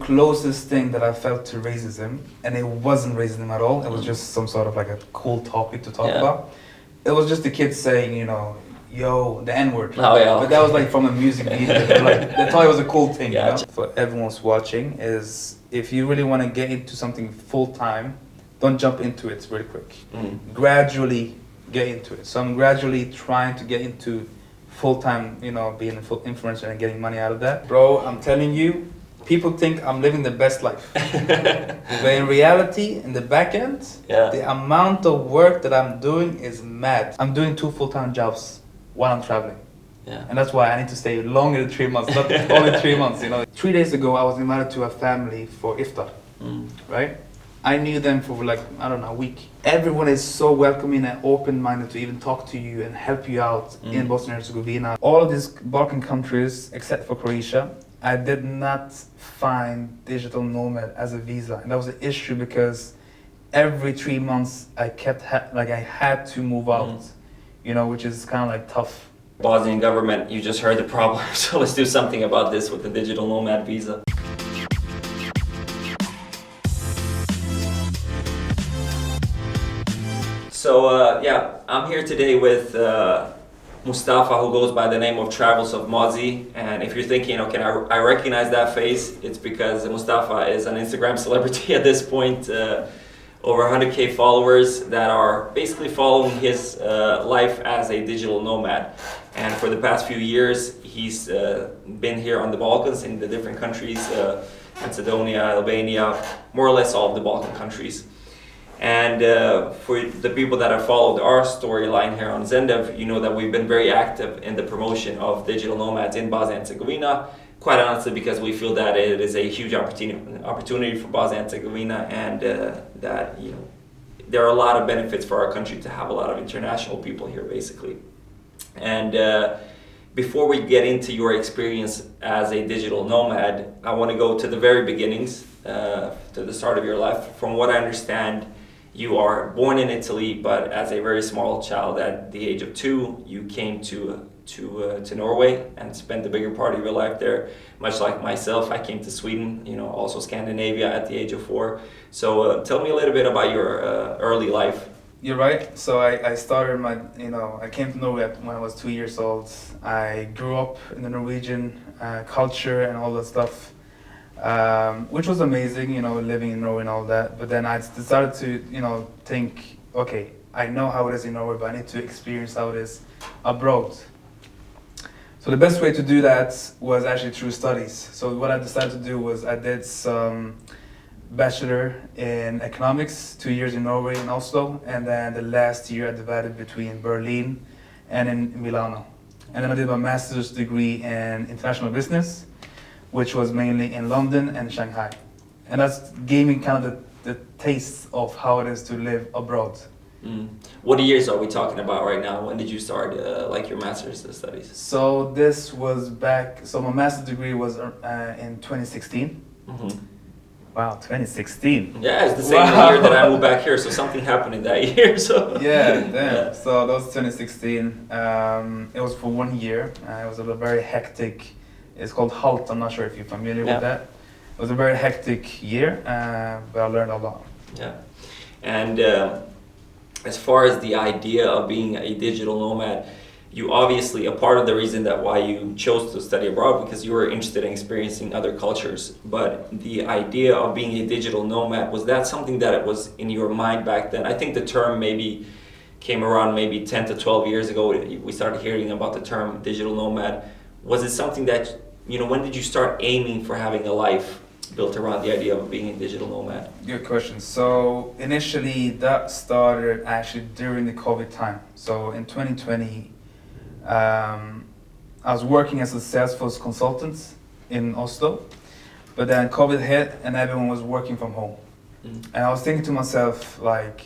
closest thing that I felt to racism, and it wasn't racism at all. It was just some sort of like a cool topic to talk about. It was just the kids saying, you know, yo, the N-word. Oh yeah. But that was like from a music video. Like, they thought it was a cool thing. Gotcha. You know? For everyone's watching, is if you really want to get into something full time, don't jump into it really quick. Gradually get into it. So I'm gradually trying to get into full time, you know, being a full influencer and getting money out of that. Bro, I'm telling you, people think I'm living the best life. But in reality, in the back end, the amount of work that I'm doing is mad. I'm doing 2 full-time jobs while I'm traveling. Yeah. And that's why I need to stay longer than 3 months, not only 3 months, you know. 3 days ago, I was invited to a family for iftar, right? I knew them for like, I don't know, a week. Everyone is so welcoming and open-minded to even talk to you and help you out in Bosnia and Herzegovina. All of these Balkan countries, except for Croatia, I did not find digital nomad as a visa. And that was an issue because every 3 months I kept, I had to move out, you know, which is kind of like tough. Bosnian government, you just heard the problem, so let's do something about this with the digital nomad visa. So I'm here today with Mustafa, who goes by the name of Travelsofmozzy. And if you're thinking, okay, I recognize that face, it's because Mustafa is an Instagram celebrity at this point. Over 100K followers that are basically following his life as a digital nomad. And for the past few years, he's been here on the Balkans in the different countries, Macedonia, Albania, more or less all of the Balkan countries. And for the people that have followed our storyline here on Zendev, you know that we've been very active in the promotion of digital nomads in Bosnia and Herzegovina, quite honestly because we feel that it is a huge opportunity for Bosnia and Herzegovina, and that, you know, there are a lot of benefits for our country to have a lot of international people here, basically. And before we get into your experience as a digital nomad, I want to go to the very beginnings, to the start of your life. From what I understand, you are born in Italy, but as a very small child at the age of 2, you came to Norway and spent the bigger part of your life there. Much like myself, I came to Sweden, you know, also Scandinavia at the age of 4. So tell me a little bit about your early life. You're right. So I started my, you know, I came to Norway when I was 2 years old. I grew up in the Norwegian culture and all that stuff. Which was amazing, you know, living in Norway and all that. But then I decided to, you know, think, okay, I know how it is in Norway, but I need to experience how it is abroad. So the best way to do that was actually through studies. So what I decided to do was I did some bachelor in economics, 2 years in Norway in Oslo, and then the last year I divided between Berlin and in Milano. And then I did my master's degree in international business, which was mainly in London and Shanghai. And that's gave me kind of the taste of how it is to live abroad. What years are we talking about right now? When did you start like your master's studies? So this was back, so my master's degree was in 2016. Wow, 2016. Yeah, it's the same year that I moved back here, so something happened in that year. So yeah, damn. Yeah. So that was 2016. It was for 1 year. It was a very hectic. It's called HALT. I'm not sure if you're familiar with that. It was a very hectic year, but I learned a lot. Yeah, and as far as the idea of being a digital nomad, you obviously, a part of the reason that why you chose to study abroad because you were interested in experiencing other cultures. But the idea of being a digital nomad, was that something that it was in your mind back then? I think the term maybe came around maybe 10 to 12 years ago. We started hearing about the term digital nomad. Was it something that, you know, when did you start aiming for having a life built around the idea of being a digital nomad? Good question. So initially that started actually during the COVID time. So in 2020, I was working as a Salesforce consultant in Oslo, but then COVID hit and everyone was working from home. And I was thinking to myself, like,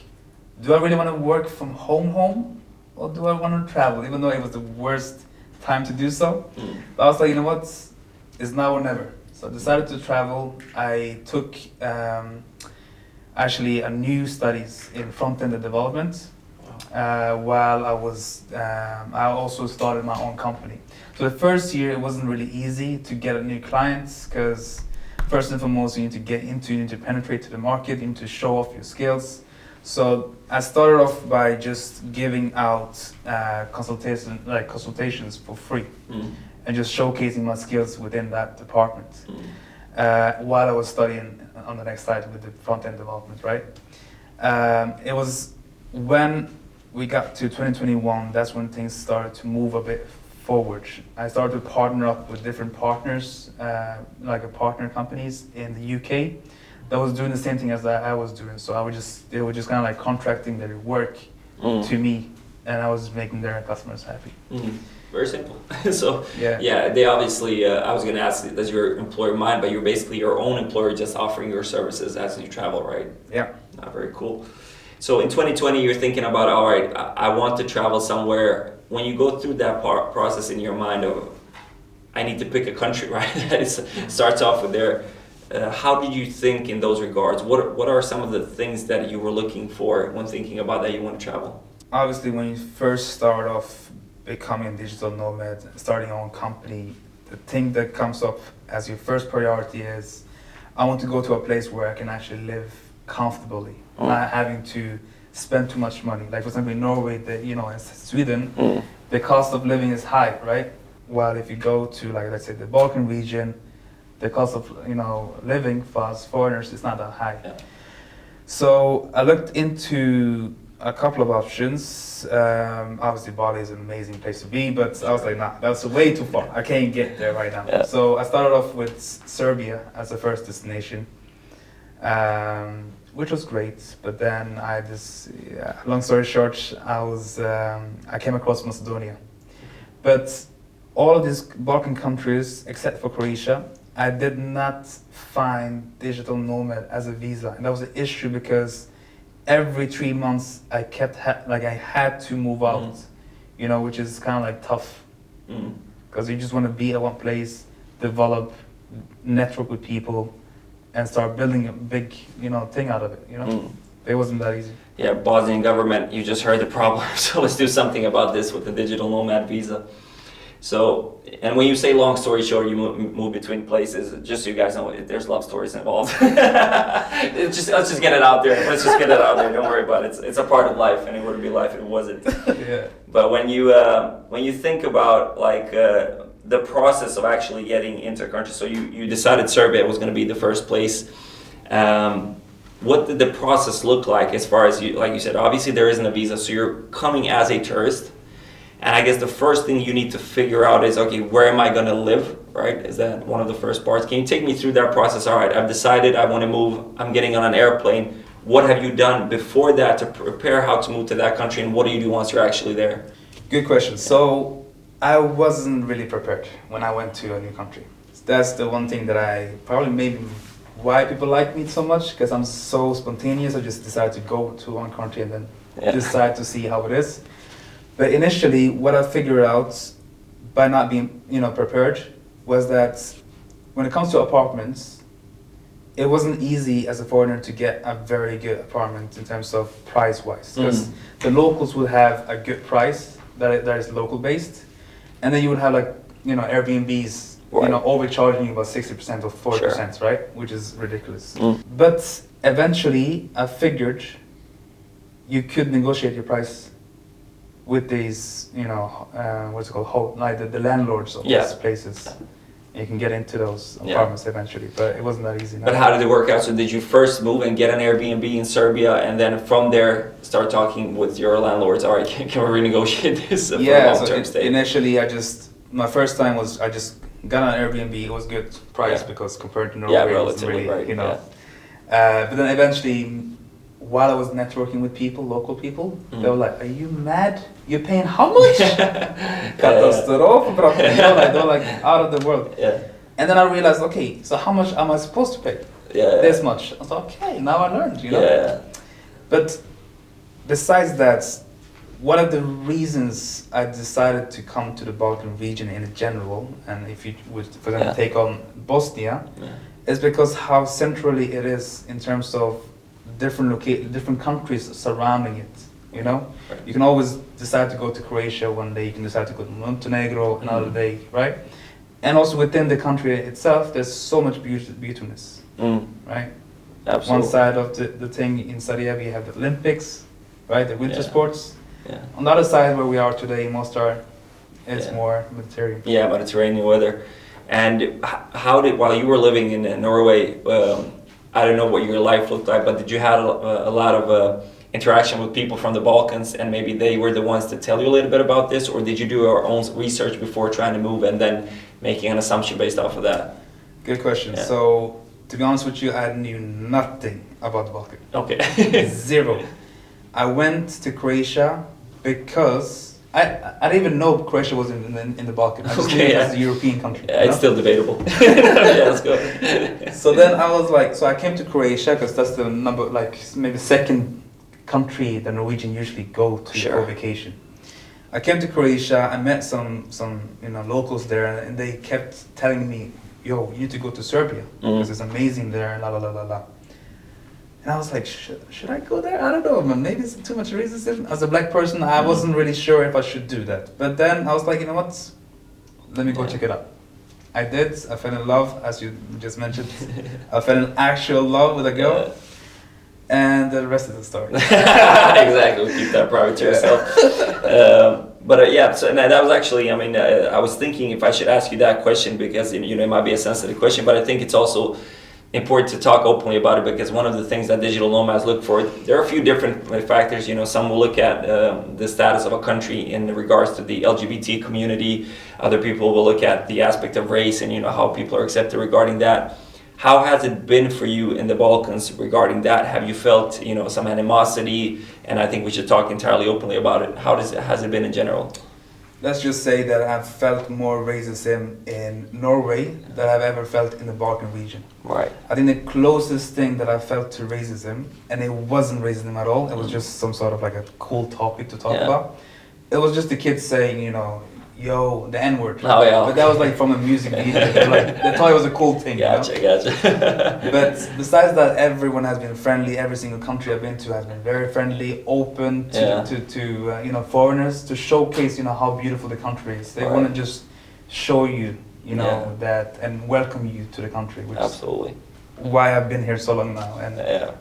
do I really want to work from home or do I want to travel, even though it was the worst time to do so? But I was like, you know what, it's now or never. So I decided to travel. I took actually a new studies in front-end development. While I was, I also started my own company. So the first year it wasn't really easy to get new clients because first and foremost, you need to penetrate to the market, you need to show off your skills. So I started off by just giving out consultations for free, and just showcasing my skills within that department, while I was studying on the next slide with the front-end development, right? It was when we got to 2021, that's when things started to move a bit forward. I started to partner up with different partners, partner companies in the UK that was doing the same thing as I was doing. So they were just kind of like contracting their work to me, and I was making their customers happy. Very simple. So yeah, they obviously, I was going to ask, does your employer mind, but you're basically your own employer, just offering your services as you travel, right? Yeah. Very cool. So in 2020, you're thinking about, all right, I want to travel somewhere. When you go through that process in your mind of, I need to pick a country, right? It starts off with there. How did you think in those regards? What are some of the things that you were looking for when thinking about that you want to travel? Obviously, when you first start off becoming a digital nomad, starting your own company, the thing that comes up as your first priority is, I want to go to a place where I can actually live comfortably, not having to spend too much money. Like for example, in Norway, in Sweden, the cost of living is high, right? While if you go to, like, let's say the Balkan region, the cost of living for us foreigners is not that high. Yeah. So I looked into a couple of options. Obviously Bali is an amazing place to be, but I was like, nah, that's way too far. I can't get there right now. Yeah. So I started off with Serbia as the first destination, which was great. But then long story short, I came across Macedonia. But all of these Balkan countries, except for Croatia, I did not find digital nomad as a visa, and that was an issue because every 3 months I had to move out, which is kind of like tough, because you just want to be at one place, develop, network with people, and start building a big thing out of it. It wasn't that easy. Yeah, Bosnian government, you just heard the problem, so let's do something about this with the digital nomad visa. So, and when you say long story short, you move between places, just so you guys know, there's love stories involved. Let's just get it out there. Let's just get it out there. Don't worry about it. It's a part of life, and it wouldn't be life if it wasn't. Yeah. But when you think about the process of actually getting into a country, so you decided Serbia was going to be the first place. What did the process look like as far as like you said, obviously there isn't a visa, so you're coming as a tourist. And I guess the first thing you need to figure out is, okay, where am I going to live, right? Is that one of the first parts? Can you take me through that process? All right, I've decided I want to move. I'm getting on an airplane. What have you done before that to prepare how to move to that country? And what do you do once you're actually there? Good question. So I wasn't really prepared when I went to a new country. That's the one thing that I probably maybe why people like me so much, because I'm so spontaneous. I just decided to go to one country and then decide to see how it is. But initially, what I figured out by not being, prepared, was that when it comes to apartments, it wasn't easy as a foreigner to get a very good apartment in terms of price-wise, because the locals would have a good price that is local-based, and then you would have Airbnbs, overcharging you about 60% or 40%, right? Which is ridiculous. But eventually, I figured you could negotiate your price with these, what's it called, the landlords of these places. You can get into those apartments eventually, but it wasn't that easy. But how did it work out? So did you first move and get an Airbnb in Serbia, and then from there start talking with your landlords? All right, can we renegotiate this for a long-term stay? Initially, my first time was I just got an Airbnb. It was good price because compared to Norway, it was really, But then eventually, while I was networking with local people, they were like, "Are you mad? You're paying how much?" Katastrofe, bro. They're like out of the world. Yeah. And then I realized, okay, so how much am I supposed to pay? This much. I was like, okay, now I learned, Yeah. But besides that, one of the reasons I decided to come to the Balkan region in general, and if you would, for example, take on Bosnia, is because how centrally it is in terms of different countries surrounding it, You can always decide to go to Croatia one day, you can decide to go to Montenegro another day, right? And also within the country itself, there's so much beautiness, right? Absolutely. One side of the thing in Saudi Arabia, you have the Olympics, right? The winter sports. Yeah. On the other side, where we are today in Mostar, it's more Mediterranean. Yeah, Mediterranean weather. And how did, while you were living in Norway, I don't know what your life looked like, but did you have a lot of interaction with people from the Balkans, and maybe they were the ones to tell you a little bit about this, or did you do your own research before trying to move and then making an assumption based off of that? Good question. Yeah. So, to be honest with you, I knew nothing about the Balkan. Okay. Zero. I went to Croatia because I didn't even know Croatia was in the Balkan. I just knew it was a European country. Yeah, it's still debatable. Yeah, let's go. So then I was like, so I came to Croatia because that's the number, like maybe second country that Norwegian usually go to for vacation. I came to Croatia. I met some locals there, and they kept telling me, "Yo, you need to go to Serbia because it's amazing there." La la la la la. And I was like, should I go there? I don't know, man. Maybe it's too much racism. As a black person, I wasn't really sure if I should do that. But then I was like, you know what? Let me go check it out. I did. I fell in love, as you just mentioned. I fell in actual love with a girl. And the rest is the story. Exactly. We'll keep that private to yourself. So that was actually, I mean, I was thinking if I should ask you that question because, it might be a sensitive question, but I think it's also important to talk openly about it because one of the things that digital nomads look for, there are a few different factors. Some will look at the status of a country in regards to the LGBT community. Other people will look at the aspect of race and how people are accepted regarding that. How has it been for you in the Balkans regarding that? Have you felt some animosity? And I think we should talk entirely openly about it. Has it been in general? Let's just say that I've felt more racism in Norway than I've ever felt in the Balkan region. Right. I think the closest thing that I felt to racism, and it wasn't racism at all, it was just some sort of like a cool topic to talk about. It was just the kids saying, yo, the N-word. Oh, yeah. But that was like from a music video. They thought it was a cool thing. Gotcha. But besides that, everyone has been friendly. Every single country I've been to has been very friendly, open to foreigners, to showcase how beautiful the country is. They want to just show you that and welcome you to the country. Which Absolutely. Is why I've been here so long now and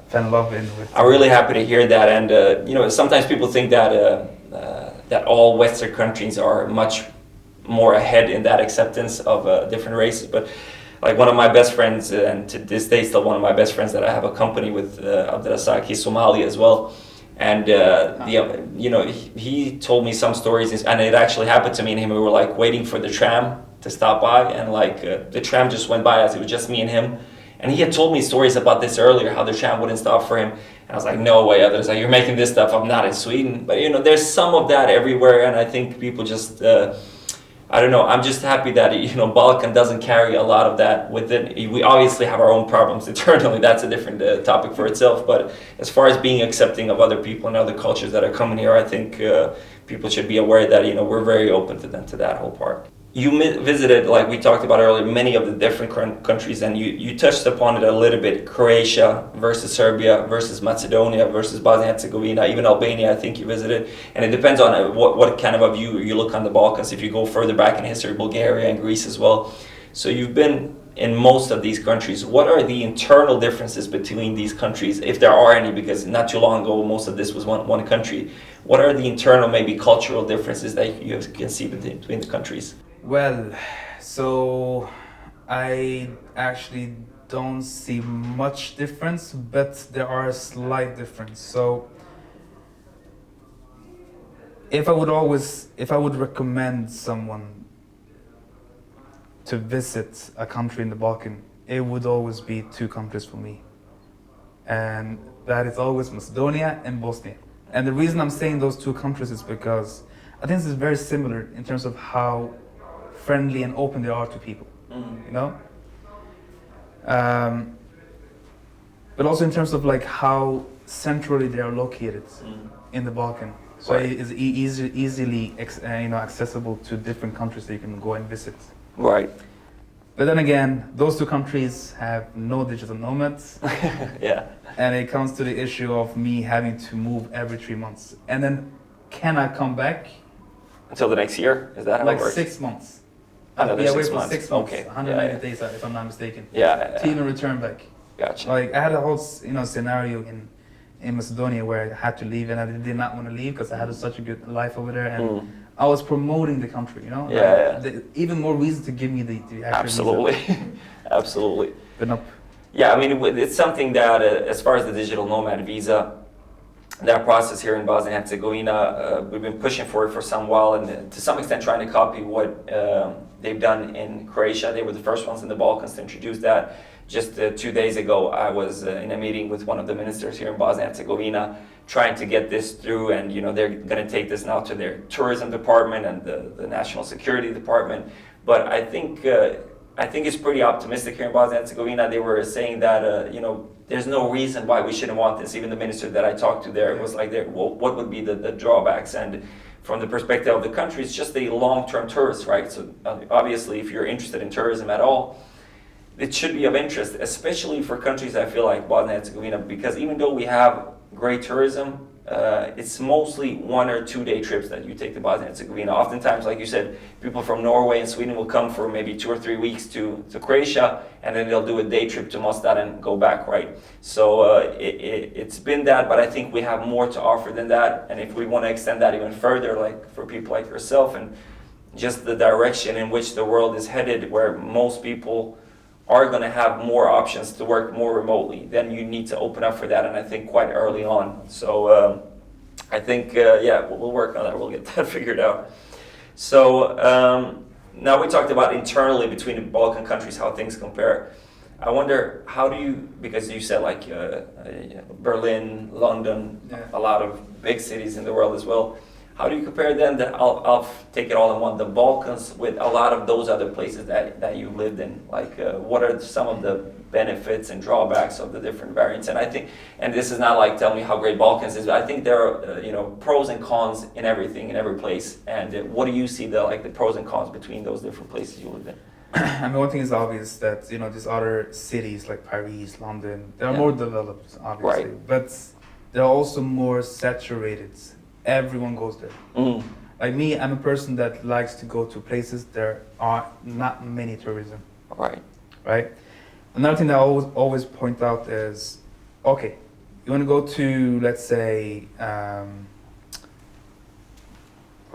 fell in love with. I'm really happy to hear that, and sometimes people think that all Western countries are much more ahead in that acceptance of different races, but like one of my best friends, and to this day still one of my best friends that I have a company with, Abdelrazak, he's Somali as well, and he told me some stories, and it actually happened to me and him. We were like waiting for the tram to stop by, and the tram just went by as it was just me and him. And he had told me stories about this earlier, how the tram wouldn't stop for him. And I was like, no way, others like, you're making this stuff up, not in Sweden. But there's some of that everywhere, and I think people just, I don't know, I'm just happy that, Balkan doesn't carry a lot of that with it. We obviously have our own problems internally, that's a different topic for itself. But as far as being accepting of other people and other cultures that are coming here, I think people should be aware that, we're very open to them, to that whole part. You visited, like we talked about earlier, many of the different countries, and you touched upon it a little bit. Croatia versus Serbia versus Macedonia versus Bosnia and Herzegovina, even Albania I think you visited. And it depends on what kind of a view you look on the Balkans. If you go further back in history, Bulgaria and Greece as well. So you've been in most of these countries. What are the internal differences between these countries, if there are any, because not too long ago most of this was one country. What are the internal, maybe cultural differences that you can see between the countries? Well, so I actually don't see much difference, but there are a slight difference. So if I would recommend someone to visit a country in the Balkan, it would always be two countries for me. And that is always Macedonia and Bosnia. And the reason I'm saying those two countries is because I think this is very similar in terms of how friendly and open they are to people, but also in terms of like how centrally they are located in the Balkan. So it is easily accessible to different countries that you can go and visit. Right. But then again, those two countries have no digital nomads. Yeah. And it comes to the issue of me having to move every 3 months. And then can I come back? Until the next year? Is that how it works? 6 months. Another yeah, 6 wait for months. 6 months, Okay. 190 Yeah. days, if I'm not mistaken. Yeah. To even return back. Gotcha. Like I had a whole scenario in Macedonia where I had to leave, and I did not want to leave because I had such a good life over there, and I was promoting the country, you know. Even more reason to give me the actual Absolutely. visa. Absolutely. But no. Yeah, I mean, it's something that, as far as the digital nomad visa, that process here in Bosnia and Herzegovina, we've been pushing for it for some while, and to some extent trying to copy what they've done in Croatia. They were the first ones in the Balkans to introduce that. Just 2 days ago, I was in a meeting with one of the ministers here in Bosnia and Herzegovina, trying to get this through, and they're going to take this now to their tourism department and the national security department. But I think it's pretty optimistic here in Bosnia and Herzegovina. They were saying that there's no reason why we shouldn't want this. Even the minister that I talked to there was like, well, what would be the drawbacks? And from the perspective of the country, it's just a long-term tourist, right? So obviously, if you're interested in tourism at all, it should be of interest, especially for countries I feel like Bosnia and Herzegovina, because even though we have great tourism, it's mostly 1 or 2 day trips that you take to Bosnia and Herzegovina. Oftentimes, like you said, people from Norway and Sweden will come for maybe 2 or 3 weeks to Croatia, and then they'll do a day trip to Mostar and go back, right? So it's been that, but I think we have more to offer than that. And if we want to extend that even further, like for people like yourself, and just the direction in which the world is headed, where most people are going to have more options to work more remotely, then you need to open up for that, and I think quite early on. So I think, we'll work on that. We'll get that figured out. So now we talked about internally between the Balkan countries, how things compare. I wonder, how do you, because you said like Berlin, London, a lot of big cities in the world as well. How do you compare then, I'll take it all in one, the Balkans with a lot of those other places that you lived in? Like, what are some of the benefits and drawbacks of the different variants? And I think, and this is not like tell me how great Balkans is, but I think there are pros and cons in everything, in every place. And what do you see the pros and cons between those different places you lived in? I mean, one thing is obvious that these other cities like Paris, London, they're more developed, obviously, right. But they're also more saturated. Everyone goes there. Like me, I'm a person that likes to go to places there are not many tourism. Right. Another thing that I always point out is, okay, you want to go to, let's say,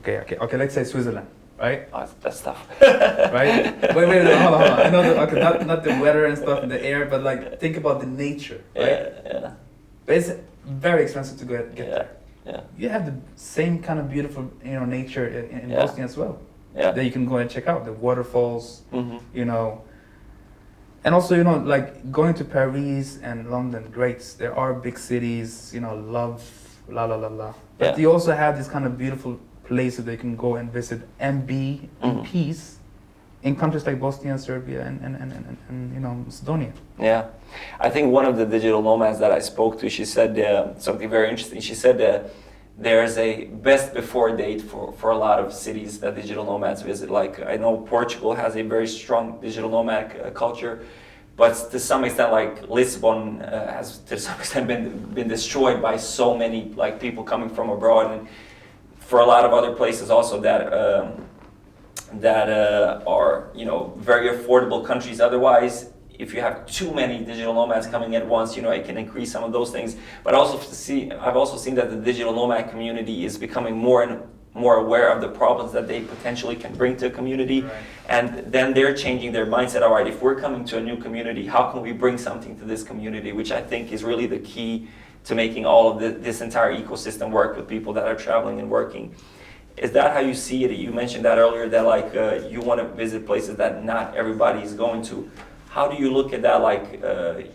let's say Switzerland, right? Oh, that's tough. Right? Wait, hold on. I know not the weather and stuff in the air, but like think about the nature, right? Yeah. But it's very expensive to get there. Yeah. You have the same kind of beautiful, nature in Bosnia as well. Yeah. That you can go and check out the waterfalls, Mm-hmm. and also like going to Paris and London. Great, there are big cities, love, But you also have this kind of beautiful places that you can go and visit and be in peace in countries like Bosnia and Serbia and Macedonia. Yeah, I think one of the digital nomads that I spoke to, she said something very interesting. She said there's a best before date for a lot of cities that digital nomads visit. Like I know Portugal has a very strong digital nomad culture, but to some extent, like Lisbon has to some extent been destroyed by so many like people coming from abroad, and for a lot of other places also that are very affordable countries otherwise. If you have too many digital nomads coming at once, it can increase some of those things. But I've also seen that the digital nomad community is becoming more and more aware of the problems that they potentially can bring to a community. Right. And then they're changing their mindset. All right, if we're coming to a new community, how can we bring something to this community? Which I think is really the key to making all of this entire ecosystem work with people that are traveling and working. Is that how you see it? You mentioned that earlier, that like you want to visit places that not everybody is going to. How do you look at that? Like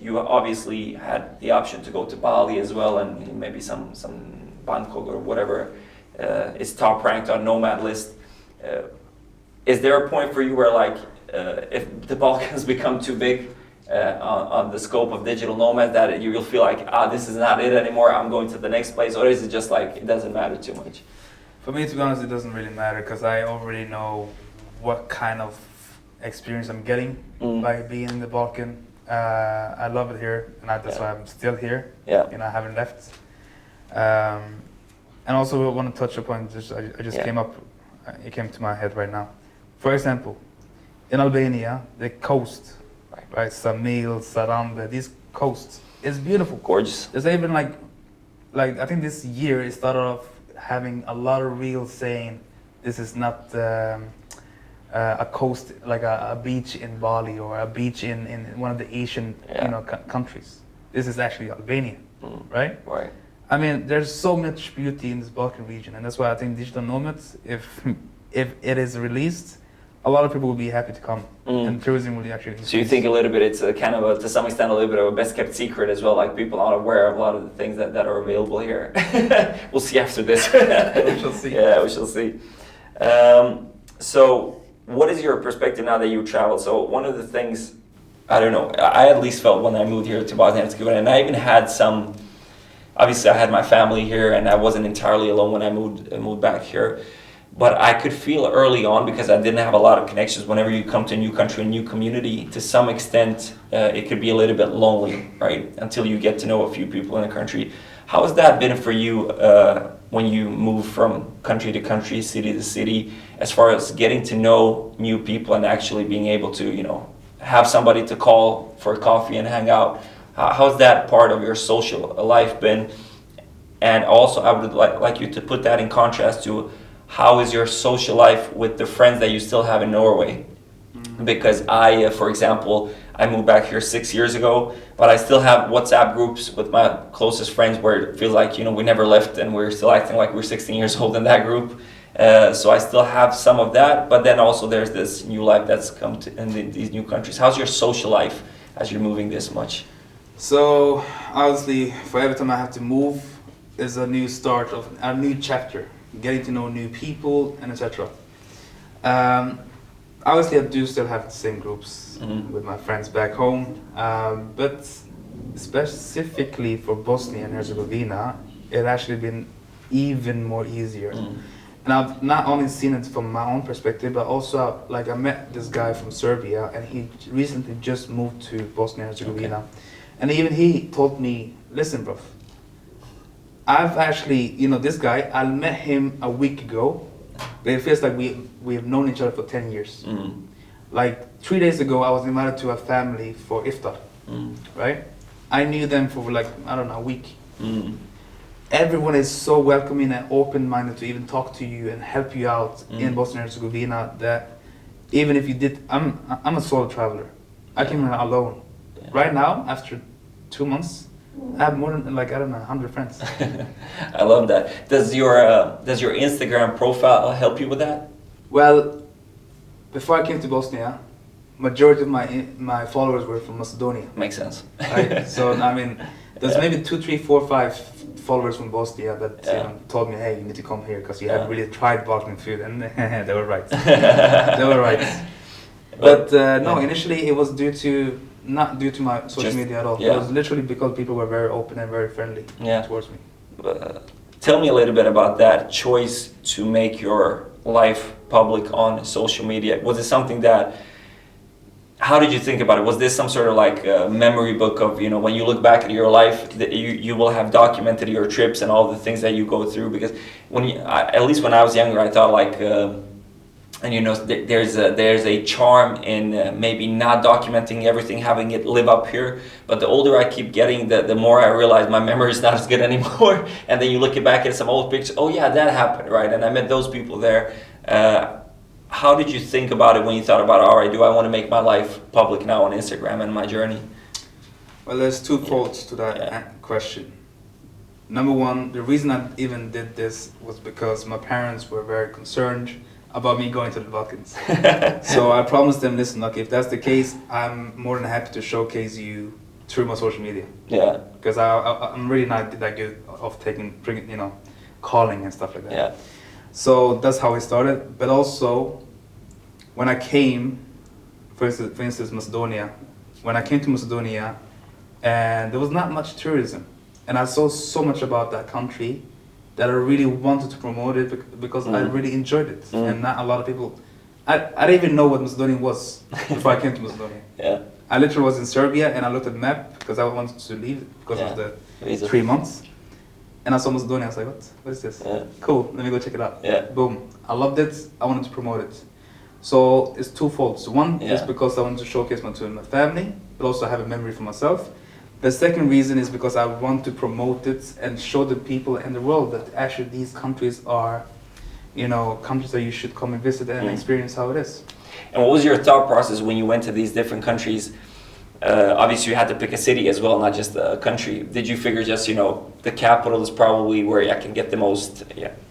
you obviously had the option to go to Bali as well, and maybe some Bangkok or whatever is top ranked on nomad list. Is there a point for you where like if the Balkans become too big on the scope of digital nomad, that you will feel like this is not it anymore, I'm going to the next place? Or is it just like it doesn't matter too much? For me, to be honest, it doesn't really matter because I already know what kind of experience I'm getting by being in the Balkan. I love it here, and that's why I'm still here. Yeah. I haven't left. And also, I want to touch upon I just came up. It came to my head right now. For example, in Albania, the coast, right? Samil, Saranda, these coasts, it's beautiful. Gorgeous. There's even like I think this year it started off having a lot of reels saying this is not a coast, like a beach in Bali or a beach in one of the Asian countries. This is actually Albania, right? Right. I mean, there's so much beauty in this Balkan region, and that's why I think digital nomads, if it is released, a lot of people will be happy to come, and tourism will actually increase. So you think a little bit it's a kind of to some extent a little bit of a best kept secret as well, like people aren't aware of a lot of the things that are available here. We'll see after this. We shall see. Yeah, we shall see. So what is your perspective now that you travel? So one of the things, I don't know, I at least felt when I moved here to Bosnia and Herzegovina, and I even had some, obviously I had my family here and I wasn't entirely alone when I moved back here. But I could feel early on, because I didn't have a lot of connections, whenever you come to a new country, a new community, to some extent, it could be a little bit lonely, right? Until you get to know a few people in the country. How has that been for you when you move from country to country, city to city, as far as getting to know new people and actually being able to, have somebody to call for coffee and hang out? How's that part of your social life been? And also, I would like you to put that in contrast to how is your social life with the friends that you still have in Norway? Because I, for example, I moved back here 6 years ago, but I still have WhatsApp groups with my closest friends where it feels like, we never left and we're still acting like we're 16 years old in that group. So I still have some of that, but then also there's this new life that's come in these new countries. How's your social life as you're moving this much? So obviously, for every time I have to move, is a new start of a new chapter. Getting to know new people and etc. Obviously, I do still have the same groups with my friends back home, but specifically for Bosnia and Herzegovina, it actually been even more easier. And I've not only seen it from my own perspective, but also I met this guy from Serbia, and he recently just moved to Bosnia and Herzegovina, and even he told me, "Listen, bro. I've actually, this guy, I met him a week ago, but it feels like we have known each other for 10 years. Like 3 days ago, I was invited to a family for iftar, right? I knew them for a week. Everyone is so welcoming and open-minded to even talk to you and help you out in Bosnia and Herzegovina, that even if you I'm a solo traveler. I came here alone. Yeah. Right now, after 2 months, I have more than 100 friends. I love that. Does your Instagram profile help you with that? Well, before I came to Bosnia, majority of my followers were from Macedonia. Makes sense. Right? So I mean, there's maybe 2, 3, 4, 5 followers from Bosnia that told me, "Hey, you need to come here because you haven't really tried Balkan food," and they were right. They were right. But no, initially it was not due to my social media at all. It was literally because people were very open and very friendly towards me. Tell me a little bit about that choice to make your life public on social media. Was it something that, how did you think about it? Was this some sort of memory book of, when you look back at your life, that you will have documented your trips and all the things that you go through? Because at least when I was younger, I thought there's a charm in maybe not documenting everything, having it live up here. But the older I keep getting, the more I realize my memory is not as good anymore. And then you look back at some old pictures, oh yeah, that happened, right? And I met those people there. How did you think about it when you thought about, all right, do I want to make my life public now on Instagram and my journey? Well, there's two folds to that question. Number one, the reason I even did this was because my parents were very concerned about me going to the Balkans. So I promised them, listen, if that's the case, I'm more than happy to showcase you through my social media. Yeah. Because I'm really not that good of calling and stuff like that. Yeah. So that's how it started. But also, when I came, for instance, Macedonia, when I came to Macedonia, and there was not much tourism, and I saw so much about that country that I really wanted to promote it because I really enjoyed it. And not a lot of people, I didn't even know what Macedonia was before I came to Macedonia. Yeah. I literally was in Serbia and I looked at the map because I wanted to leave because of the 3 months. And I saw Macedonia, I was like, what is this? Yeah. Cool, let me go check it out. Yeah. Boom, I loved it, I wanted to promote it. So it's twofold. So one is Yeah. because I want to showcase to my family, but also have a memory for myself. The second reason is because I want to promote it and show the people in the world that actually these countries are, countries that you should come and visit and experience how it is. And what was your thought process when you went to these different countries? Obviously, you had to pick a city as well, not just a country. Did you figure just, the capital is probably where I can get the most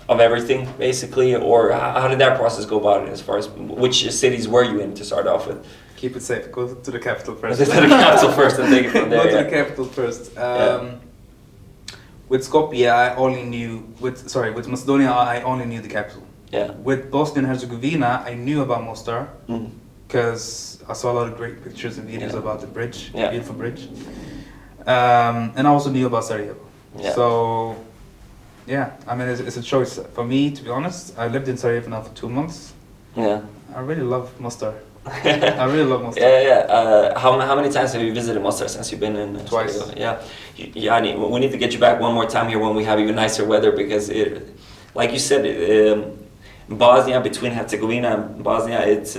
of everything, basically? Or how did that process go about it as far as which cities were you in to start off with? Keep it safe. Go to the capital first. Go to the capital first and take it from there. Go to the capital first. With Skopje, I only knew. With Macedonia, I only knew the capital. Yeah. With Bosnia and Herzegovina, I knew about Mostar because I saw a lot of great pictures and videos about the bridge, beautiful bridge. And I also knew about Sarajevo. Yeah. So, I mean, it's a choice for me. To be honest, I lived in Sarajevo now for 2 months. Yeah. I really love Mostar. I really love Mostar. How many times have you visited Mostar since you've been in? Twice. We need to get you back one more time here when we have even nicer weather because like you said, Bosnia, between Herzegovina and Bosnia, it's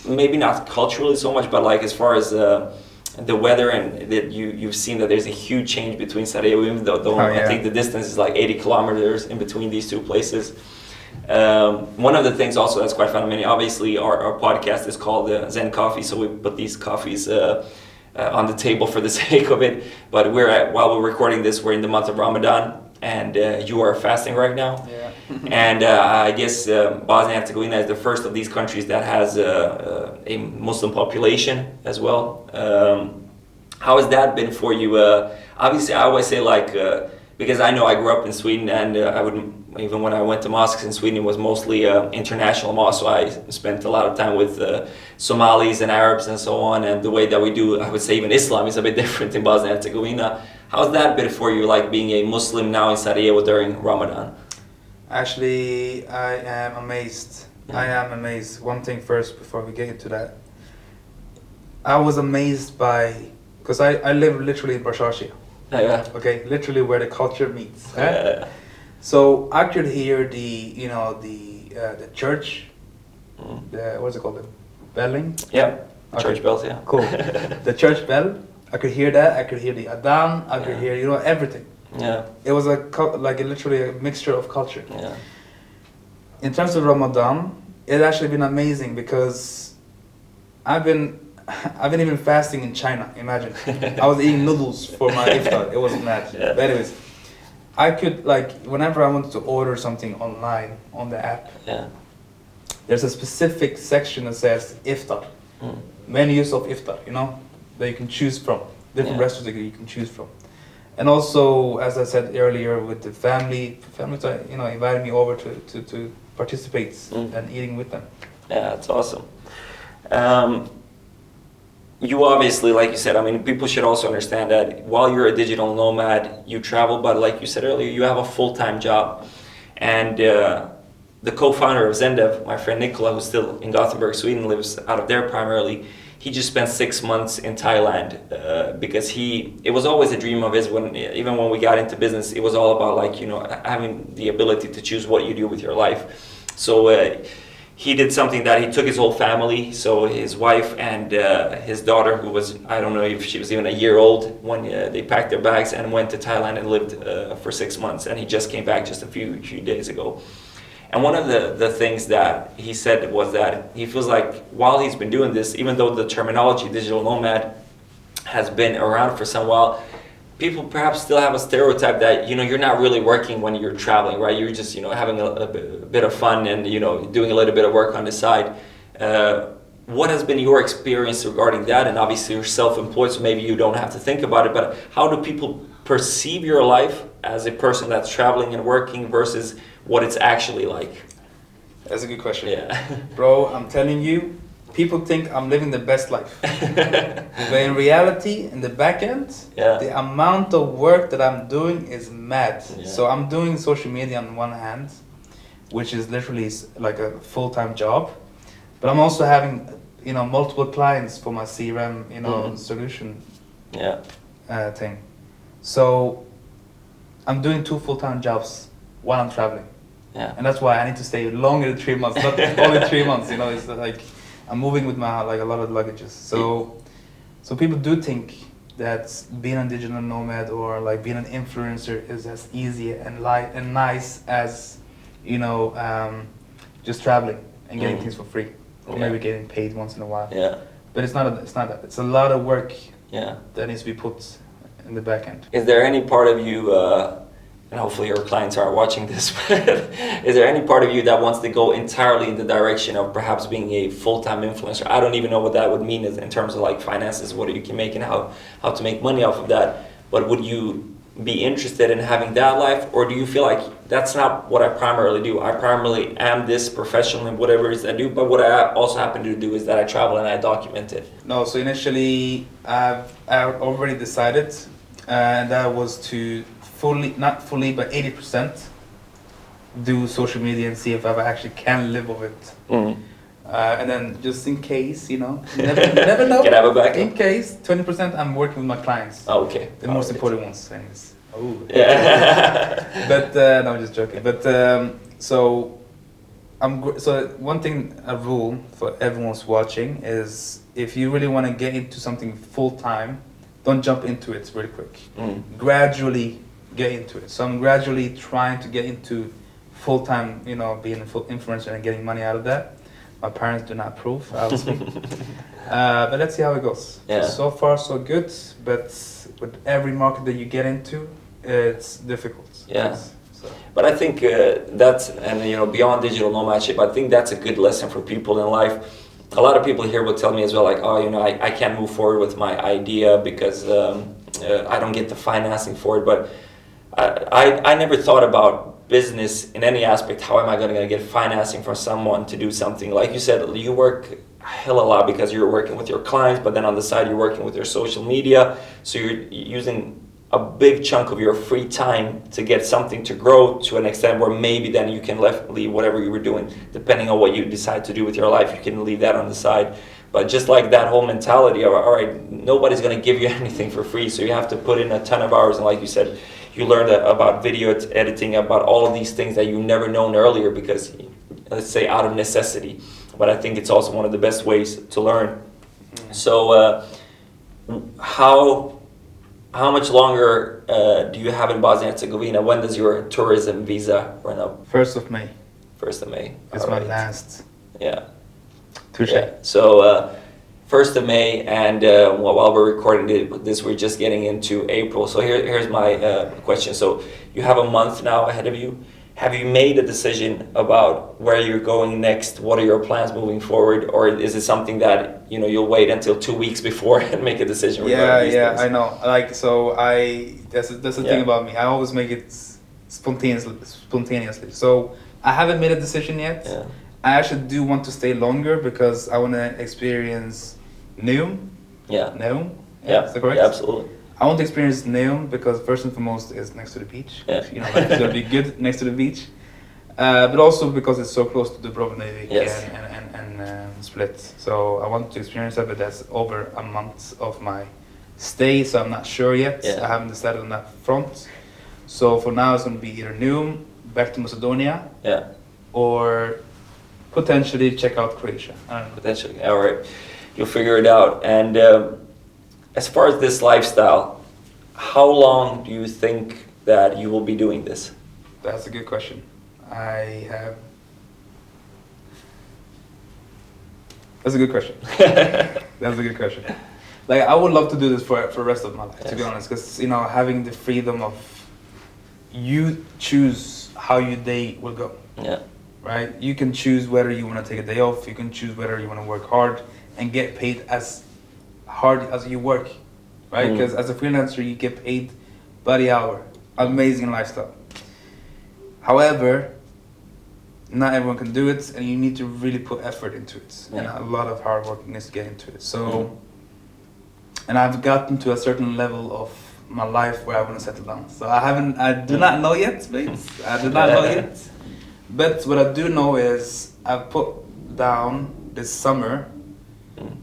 maybe not culturally so much, but like as far as the weather and that you've seen that there's a huge change between Sarajevo, even though I think the distance is like 80 kilometers in between these two places. One of the things also that's quite fundamental, obviously our podcast is called Zen Coffee, so we put these coffees on the table for the sake of it, but while we're recording this, we're in the month of Ramadan, and you are fasting right now. Yeah. And I guess Bosnia and Herzegovina is the first of these countries that has a Muslim population as well. How has that been for you? Obviously, I always say because I know I grew up in Sweden, and even when I went to mosques in Sweden, it was mostly international mosques, so I spent a lot of time with Somalis and Arabs and so on, and the way that we do, I would say even Islam is a bit different in Bosnia and Herzegovina. How's that been for you, like being a Muslim now in Sarajevo during Ramadan? Actually, I am amazed. I am amazed. One thing first before we get into that. I was amazed because I live literally in Barshashi. Yeah. Okay, literally where the culture meets. So I could hear the church, what's it called, the belling? Yeah, Okay. church bells, yeah. Cool. The church bell, I could hear that. I could hear the adhan. I could hear everything. Yeah. It was literally a mixture of culture. Yeah. In terms of Ramadan, it's actually been amazing because I've been even fasting in China. Imagine, I was eating noodles for my iftar. It was mad. Yeah. But anyways, I could whenever I wanted to order something online on the app. Yeah. There's a specific section that says iftar, menus of iftar. That you can choose from, different restaurants that you can choose from. And also, as I said earlier, with the family invited me over to participate and eating with them. Yeah, that's awesome. You obviously, like you said, I mean, people should also understand that while you're a digital nomad, you travel, but like you said earlier, you have a full-time job. And the co-founder of Zendev, my friend Nicola, who's still in Gothenburg, Sweden, lives out of there primarily. He just spent 6 months in Thailand because it was always a dream of his. Even when we got into business, it was all about having the ability to choose what you do with your life. So he did something that he took his whole family, so his wife and his daughter, who was, I don't know if she was even a year old, when they packed their bags and went to Thailand and lived for 6 months. And he just came back just a few days ago. And one of the things that he said was that he feels like while he's been doing this, even though the terminology digital nomad has been around for some while, people perhaps still have a stereotype that you're not really working when you're traveling, right? You're just having a bit of fun and doing a little bit of work on the side. What has been your experience regarding that? And obviously you're self-employed, so maybe you don't have to think about it, but how do people perceive your life as a person that's traveling and working versus what it's actually like? That's a good question. Yeah. Bro, I'm telling you, people think I'm living the best life. But in reality, in the back end, the amount of work that I'm doing is mad. Yeah. So I'm doing social media on one hand, which is literally like a full-time job. But I'm also having, multiple clients for my CRM, solution thing. So I'm doing 2 full-time jobs while I'm traveling. Yeah. And that's why I need to stay longer than 3 months, not only 3 months. You know, it's like I'm moving with my like a lot of luggages. So people do think that being a digital nomad or like being an influencer is as easy and light and nice as, you know, just traveling and getting things for free, or maybe getting paid once in a while. Yeah. But it's not that. It's a lot of work. Yeah. That needs to be put in the back end. Is there any part of you, and hopefully your clients aren't watching this, but is there any part of you that wants to go entirely in the direction of perhaps being a full-time influencer? I don't even know what that would mean in terms of like finances, what you can make and how to make money off of that. But would you be interested in having that life, or do you feel like that's not what I primarily do? I primarily am this professional in whatever it is I do, but what I also happen to do is that I travel and I document it. No, so initially I already decided, and that was to not fully, but 80% do social media and see if I actually can live of it. Mm. And then just in case, you know, never know. Can I have a backup? In case, 20% I'm working with my clients. Oh, okay. The most important ones, anyways. Oh. Yeah. But no, I'm just joking. But so one thing, a rule for everyone's watching is if you really want to get into something full time, don't jump into it really quick. Gradually get into it. So I'm gradually trying to get into full time, you know, being a full influencer and getting money out of that. My parents do not approve, obviously. But let's see how it goes. Yeah. So far, so good. But with every market that you get into, it's difficult. Yeah. So. But I think that's, and you know, beyond digital nomadship, I think that's a good lesson for people in life. A lot of people here will tell me as well, like, oh, you know, I can't move forward with my idea because I don't get the financing for it. But I never thought about business in any aspect. How am I going to get financing from someone to do something? Like you said, you work a hell of a lot because you're working with your clients, but then on the side you're working with your social media. So you're using a big chunk of your free time to get something to grow to an extent where maybe then you can leave whatever you were doing, depending on what you decide to do with your life, you can leave that on the side. But just like that whole mentality of, all right, nobody's going to give you anything for free, so you have to put in a ton of hours. And like you said, you learned about video editing, about all of these things that you never known earlier because, let's say, out of necessity. But I think it's also one of the best ways to learn. So how much longer do you have in Bosnia and Herzegovina? When does your tourism visa run up? 1st of May. 1st of May. It's my last. Yeah. Touche. Yeah. So 1st of May, and while we're recording this, we're just getting into April. So here's my question. So you have a month now ahead of you. Have you made a decision about where you're going next? What are your plans moving forward? Or is it something that, you know, you'll wait until 2 weeks before and make a decision? Yeah, I know. Like, so that's the thing about me. I always make it spontaneously. So I haven't made a decision yet. Yeah. I actually do want to stay longer because I want to experience Neum. Yeah. Neum? Yeah. Is that correct? Yeah, absolutely. I want to experience Neum because first and foremost is next to the beach. Yeah. You know, like, it's gonna be good next to the beach. But also because it's so close to Dubrovnik and Split. So I want to experience that, but that's over a month of my stay, so I'm not sure yet. Yeah. I haven't decided on that front. So for now it's going to be either Neum, back to Macedonia, Yeah. or potentially check out Croatia. I don't know. Potentially. All right. You'll figure it out. And as far as this lifestyle, how long do you think that you will be doing this? That's a good question. That's a good question. That's a good question. Like, I would love to do this for the rest of my life, to be honest, because, you know, having the freedom of you choose how your day will go. Yeah. Right? You can choose whether you want to take a day off. You can choose whether you want to work hard and get paid as hard as you work. Right? Because as a freelancer, you get paid by the hour. Amazing lifestyle. However, not everyone can do it, and you need to really put effort into it. Yeah. And a lot of hard work needs to get into it. So, and I've gotten to a certain level of my life where I want to settle down. So I do not know yet, please. I do not know yet. But what I do know is I've put down this summer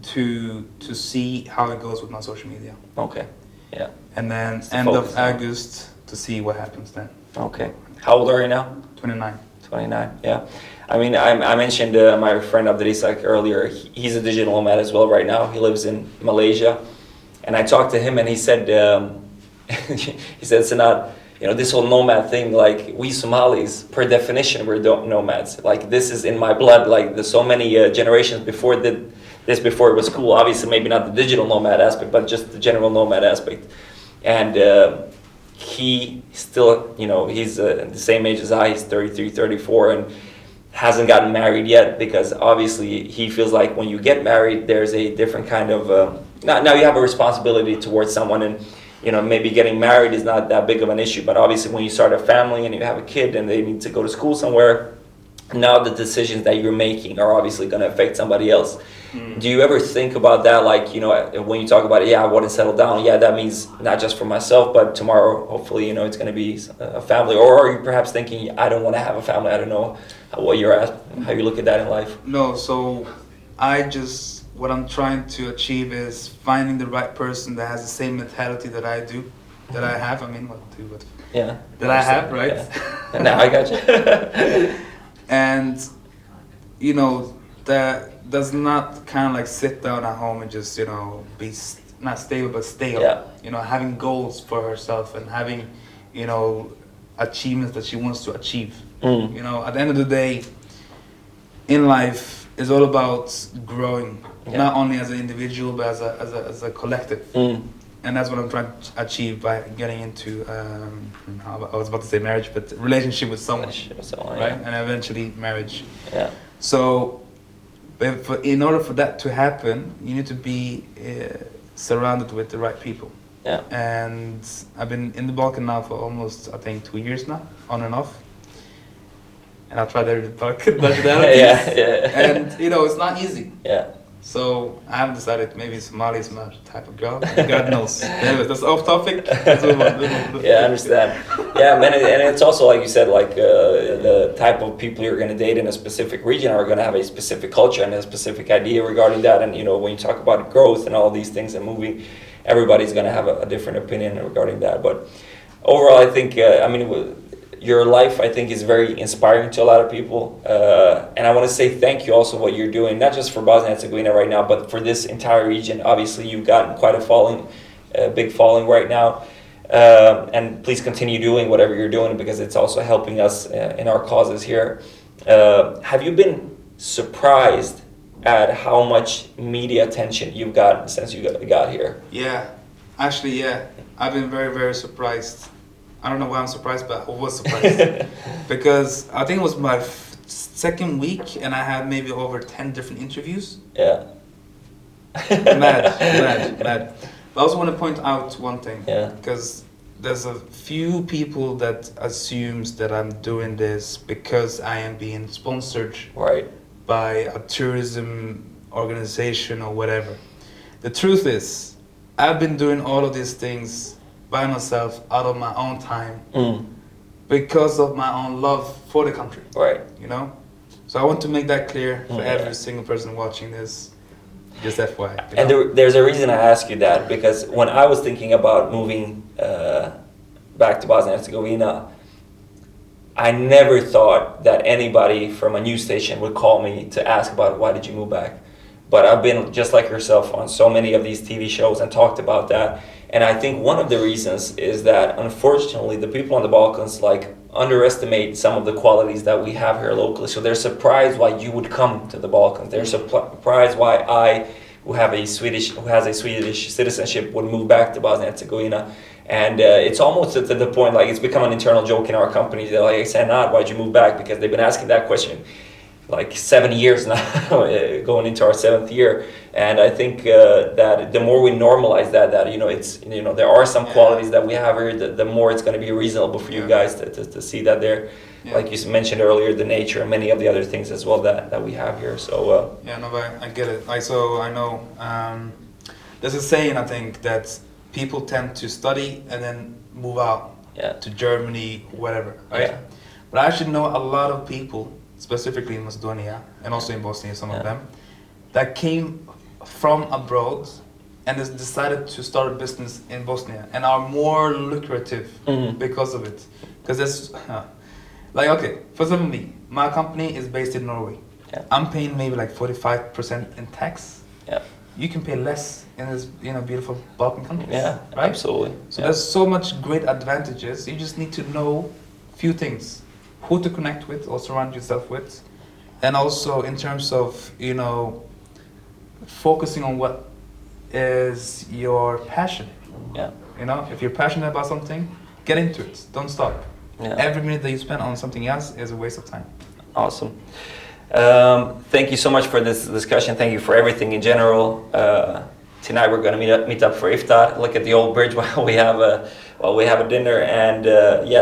to see how it goes with my social media. Okay. Yeah. And then end of August to see what happens then. Okay. How old are you now? 29. 29, yeah. I mean, I mentioned my friend Abdirisak earlier. He's a digital nomad as well right now. He lives in Malaysia. And I talked to him and he said, he said, it's not, you know, this whole nomad thing, like we Somalis, per definition, we're nomads. Like this is in my blood. Like there's so many generations before before it was cool. Obviously, maybe not the digital nomad aspect, but just the general nomad aspect. And he still, you know, he's the same age as I. He's 33, 34, and hasn't gotten married yet because obviously he feels like when you get married, there's a different kind of now you have a responsibility towards someone, and you know maybe getting married is not that big of an issue, but obviously when you start a family and you have a kid and they need to go to school somewhere, now the decisions that you're making are obviously going to affect somebody else. Do you ever think about that, like, you know, when you talk about it, yeah, I want to settle down, yeah, that means not just for myself, but tomorrow hopefully, you know, it's going to be a family, or are you perhaps thinking, I don't want to have a family? I don't know how you look at that in life. No, so what I'm trying to achieve is finding the right person that has the same mentality that I do, that I have. I mean, Yeah. That I have, right? Yeah. No, I got you. And, you know, that does not kind of like sit down at home and just, you know, be not stable, but stable. Yeah. You know, having goals for herself and having, you know, achievements that she wants to achieve. You know, at the end of the day, in life, it's all about growing, not only as an individual, but as a collective. And that's what I'm trying to achieve by getting into, I was about to say marriage, but relationship with someone, right? Yeah. And eventually marriage. Yeah. So, in order for that to happen, you need to be surrounded with the right people. Yeah. And I've been in the Balkan now for almost, I think, 2 years now, on and off. And I tried every nationalities. Yeah. And, you know, it's not easy. Yeah. So I haven't decided, maybe Somali is my type of girl. God knows. Anyway, that's off topic. Let's move on. Yeah, I understand. Yeah, man, and it's also like you said, like the type of people you're going to date in a specific region are going to have a specific culture and a specific idea regarding that. And you know, when you talk about growth and all these things and moving, everybody's going to have a different opinion regarding that. But overall, I think, your life, I think, is very inspiring to a lot of people. And I want to say thank you also what you're doing, not just for Bosnia and Herzegovina right now, but for this entire region. Obviously, you've gotten quite a big following right now. And please continue doing whatever you're doing because it's also helping us in our causes here. Have you been surprised at how much media attention you've gotten since you got here? Yeah, actually, yeah. I've been very, very surprised. I don't know why I'm surprised, but I was surprised. Because I think it was my second week and I had maybe over 10 different interviews. Yeah. Mad. But I also want to point out one thing. Yeah. Because there's a few people that assumes that I'm doing this because I am being sponsored by a tourism organization or whatever. The truth is, I've been doing all of these things by myself, out of my own time, because of my own love for the country. Right. You know? So I want to make that clear for every single person watching this. Just FYI. And there's a reason I ask you that, because when I was thinking about moving back to Bosnia and Herzegovina, I never thought that anybody from a news station would call me to ask about why did you move back. But I've been, just like yourself, on so many of these TV shows and talked about that. And I think one of the reasons is that, unfortunately, the people on the Balkans underestimate some of the qualities that we have here locally. So they're surprised why you would come to the Balkans. They're surprised why I, who has a Swedish citizenship, would move back to Bosnia and Herzegovina. And it's almost to the point, like, it's become an internal joke in our company. They're like, Sanad, why'd you move back? Because they've been asking that question like 7 years now, going into our 7th year. And I think that the more we normalize that, you know, it's, you know, there are some qualities that we have here, the more it's going to be reasonable for you guys to see that there. Like you mentioned earlier, the nature and many of the other things as well that we have here. So I get it. I know there's a saying, I think, that people tend to study and then move out to Germany, whatever, right? Yeah. But I actually know a lot of people, specifically in Macedonia and also in Bosnia, some of them, that came from abroad and has decided to start a business in Bosnia and are more lucrative because of it. Because Like, okay, for example, me, my company is based in Norway. Yeah. I'm paying maybe like 45% in tax. Yeah. You can pay less in this, beautiful Balkan countries. Yeah, right? absolutely. So Yeah. there's so much great advantages. You just need to know few things, who to connect with or surround yourself with, and also in terms of focusing on what is your passion. Yeah. If you're passionate about something, get into it. Don't stop. Yeah. Every minute that you spend on something else is a waste of time. Awesome. Thank you so much for this discussion. Thank you for everything in general. Tonight we're going to meet up for iftar. Look at the old bridge while we have a dinner. And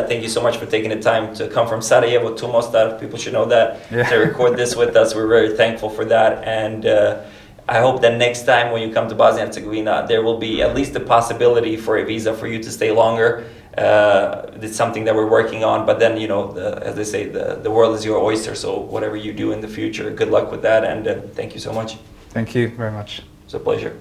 thank you so much for taking the time to come from Sarajevo to Mostar. People should know that, to record this with us. We're very thankful for that. And I hope that next time when you come to Bosnia and Herzegovina, there will be at least the possibility for a visa for you to stay longer. It's something that we're working on, but then, as they say, the world is your oyster. So whatever you do in the future, good luck with that. And thank you so much. Thank you very much. It's a pleasure.